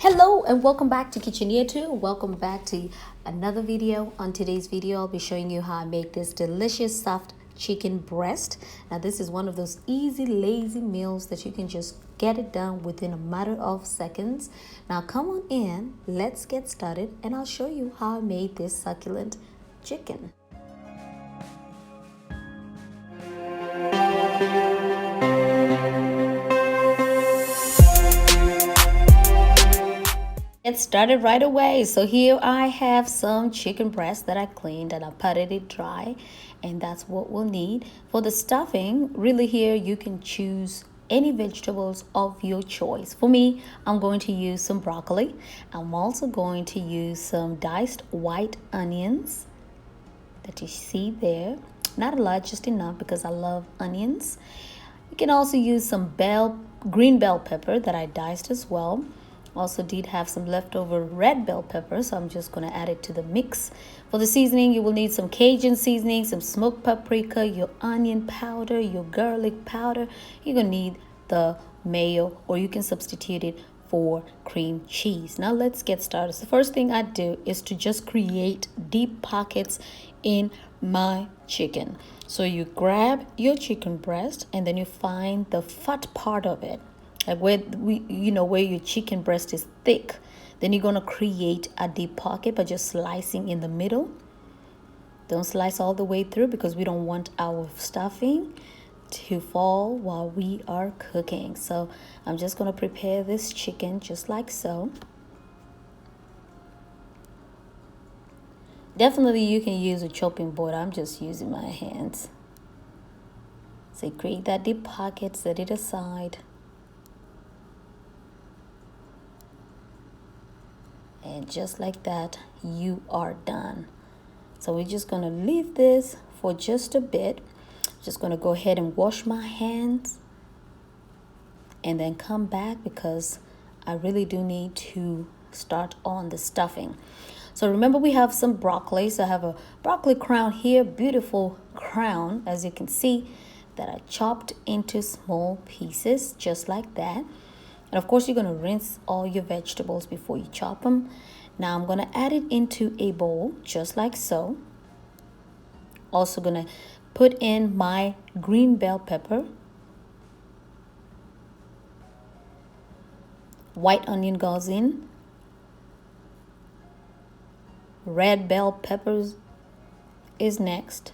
Hello and welcome back to Kitchen Year 2. Welcome back to another video. On today's video, I'll be showing you how I make this delicious soft chicken breast. Now this is one of those easy, lazy meals that you can just get it done within a matter of seconds. Now come on in, let's get started and I'll show you how I made this succulent chicken. Get started right away. So here I have some chicken breast that I cleaned and I patted it dry, and that's what we'll need. For the stuffing, really here you can choose any vegetables of your choice. For me, I'm going to use some broccoli. I'm also going to use some diced white onions that you see there. Not a lot, just enough because I love onions. You can also use some green bell pepper that I diced as well. Also did have some leftover red bell pepper, so I'm just going to add it to the mix. For the seasoning, you will need some Cajun seasoning, some smoked paprika, your onion powder, your garlic powder. You're going to need the mayo, or you can substitute it for cream cheese. Now let's get started. So the first thing I do is to just create deep pockets in my chicken. So you grab your chicken breast and then you find the fat part of it. Like where your chicken breast is thick, then you're gonna create a deep pocket by just slicing in the middle. Don't slice all the way through because we don't want our stuffing to fall while we are cooking. So I'm just gonna prepare this chicken just like so. Definitely you can use a chopping board. I'm just using my hands. So create that deep pocket, set it aside. And just like that, you are done. So we're just going to leave this for just a bit. Just going to go ahead and wash my hands and then come back because I really do need to start on the stuffing. So remember, we have some broccoli. So I have a broccoli crown here, beautiful crown, as you can see, that I chopped into small pieces just like that. And of course, you're going to rinse all your vegetables before you chop them. Now I'm going to add it into a bowl just like so. Also going to put in my green bell pepper. White onion goes in. Red bell peppers is next.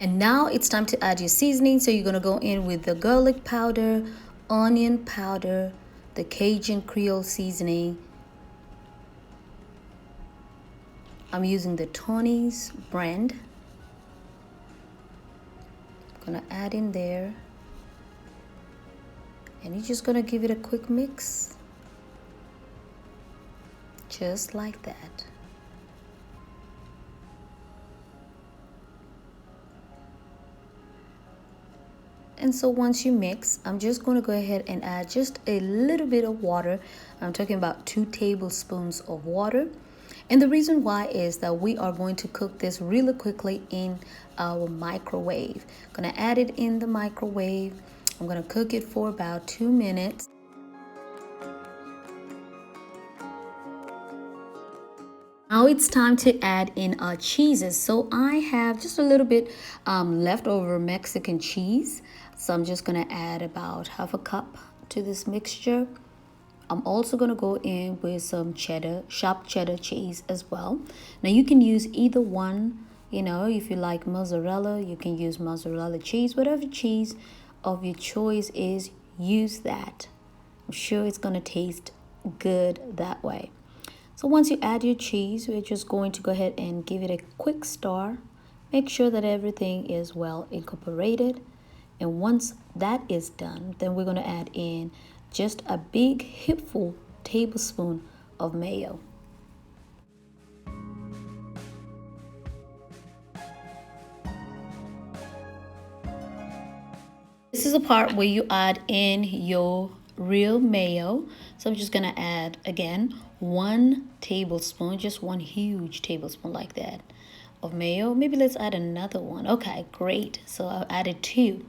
And now it's time to add your seasoning. So you're going to go in with the garlic powder, onion powder, the Cajun Creole seasoning. I'm using the Tony's brand. I'm going to add in there. And you're just going to give it a quick mix. Just like that. And so once you mix, I'm just going to go ahead and add just a little bit of water. I'm talking about 2 tablespoons of water. And the reason why is that we are going to cook this really quickly in our microwave. I'm going to add it in the microwave. I'm going to cook it for about 2 minutes. Now it's time to add in our cheeses. So I have just a little bit leftover Mexican cheese. So I'm just going to add about half a cup to this mixture. I'm also going to go in with some cheddar, sharp cheddar cheese as well. Now you can use either one. If you like mozzarella, you can use mozzarella cheese. Whatever cheese of your choice is, use that. I'm sure it's going to taste good that way. So once you add your cheese, we're just going to go ahead and give it a quick stir. Make sure that everything is well incorporated. And once that is done, then we're going to add in just a big hipful tablespoon of mayo. This is the part where you add in your real mayo. So I'm just going to add again 1 tablespoon, just 1 huge tablespoon like that of mayo. Maybe let's add another one. Okay, great. So I added 2.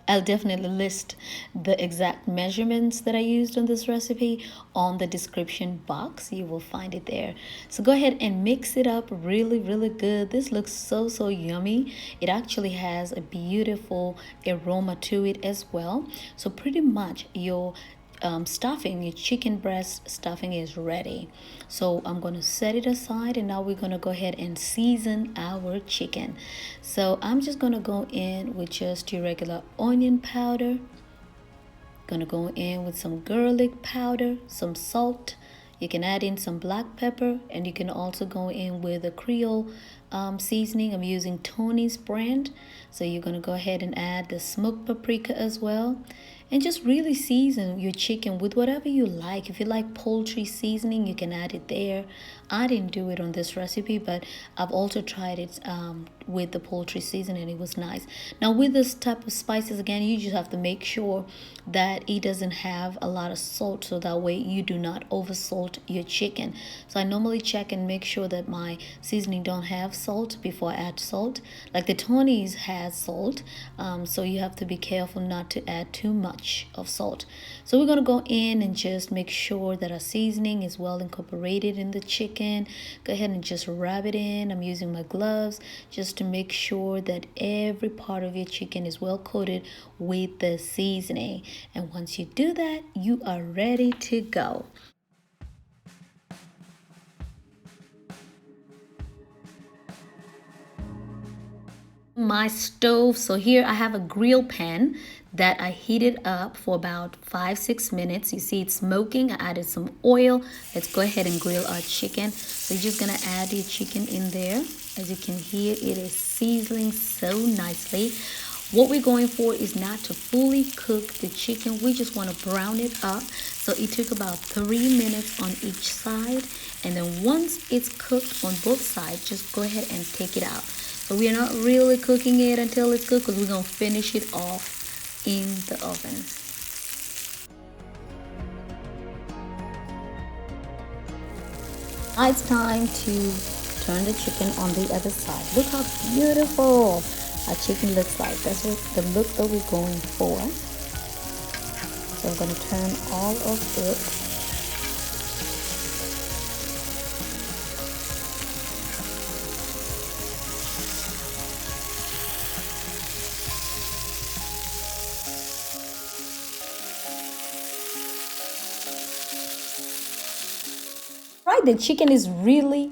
I'll definitely list the exact measurements that I used on this recipe on the description box. You will find it there. So go ahead and mix it up really, really good. This looks so, so yummy. It actually has a beautiful aroma to it as well. So pretty much your stuffing, your chicken breast stuffing is ready. So I'm going to set it aside, and now we're going to go ahead and season our chicken. So I'm just going to go in with just your regular onion powder. Gonna go in with some garlic powder, some salt. You can add in some black pepper, and you can also go in with a Creole seasoning. I'm using Tony's brand. So you're gonna go ahead and add the smoked paprika as well. And just really season your chicken with whatever you like. If you like poultry seasoning, you can add it there. I didn't do it on this recipe, but I've also tried it with the poultry seasoning, and it was nice. Now with this type of spices, again, you just have to make sure that it doesn't have a lot of salt, so that way you do not over salt your chicken. So I normally check and make sure that my seasoning don't have salt before I add salt. Like the Tony's has salt, so you have to be careful not to add too much of salt. So we're going to go in and just make sure that our seasoning is well incorporated in the chicken. Go ahead and just rub it in. I'm using my gloves just to make sure that every part of your chicken is well coated with the seasoning. And once you do that, you are ready to go. My stove, so here I have a grill pan that I heated up for about 5-6 minutes. You see it's smoking. I added some oil. Let's go ahead and grill our chicken. So you're just gonna add your chicken in there. As you can hear, it is sizzling so nicely. What we're going for is not to fully cook the chicken. We just want to brown it up. So it took about 3 minutes on each side, and then once it's cooked on both sides, just go ahead and take it out. So we are not really cooking it until it's cooked, because we're going to finish it off in the oven. Now it's time to turn the chicken on the other side. Look how beautiful our chicken looks like. That's what the look that we're going for. So I'm going to turn all of it. Right, the chicken is really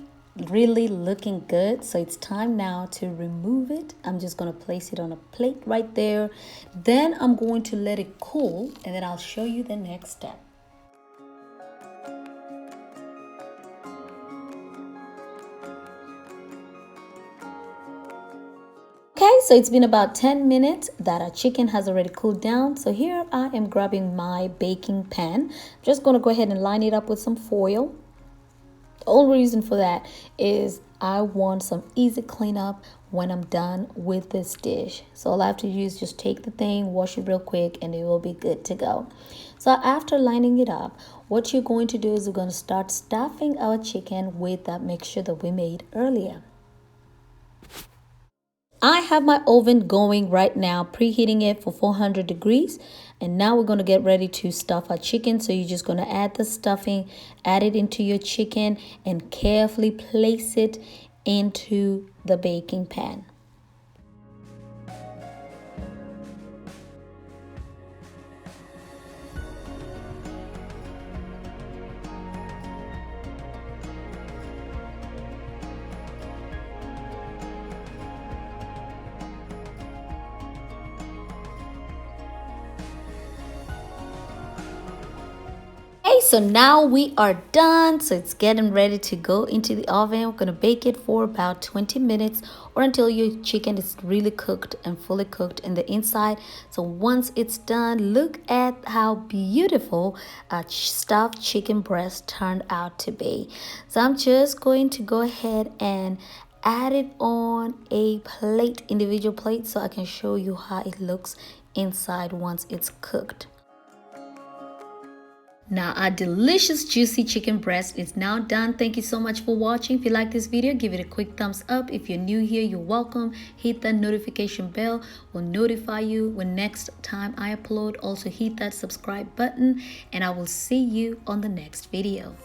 looking good. So it's time now to remove it. I'm just going to place it on a plate right there. Then I'm going to let it cool, and then I'll show you the next step. Okay, so it's been about 10 minutes that our chicken has already cooled down. So here I am grabbing my baking pan. I'm just going to go ahead and line it up with some foil. The only reason for that is I want some easy cleanup when I'm done with this dish. So all I have to do is just take the thing, wash it real quick, and it will be good to go. So after lining it up, what you're going to do is we're going to start stuffing our chicken with that mixture that we made earlier. I have my oven going right now, preheating it for 400 degrees. And now we're going to get ready to stuff our chicken. So you're just going to add the stuffing, add it into your chicken, and carefully place it into the baking pan. Okay, so now we are done. So it's getting ready to go into the oven. We're going to bake it for about 20 minutes or until your chicken is really cooked and fully cooked in the inside. So once it's done, look at how beautiful a stuffed chicken breast turned out to be. So I'm just going to go ahead and add it on a plate, individual plate, so I can show you how it looks inside once it's cooked. Now our delicious juicy chicken breast is now done. Thank you so much for watching. If you like this video, give it a quick thumbs up. If you're new here, you're welcome. Hit that notification bell, will notify you when next time I upload. Also hit that subscribe button, and I will see you on the next video.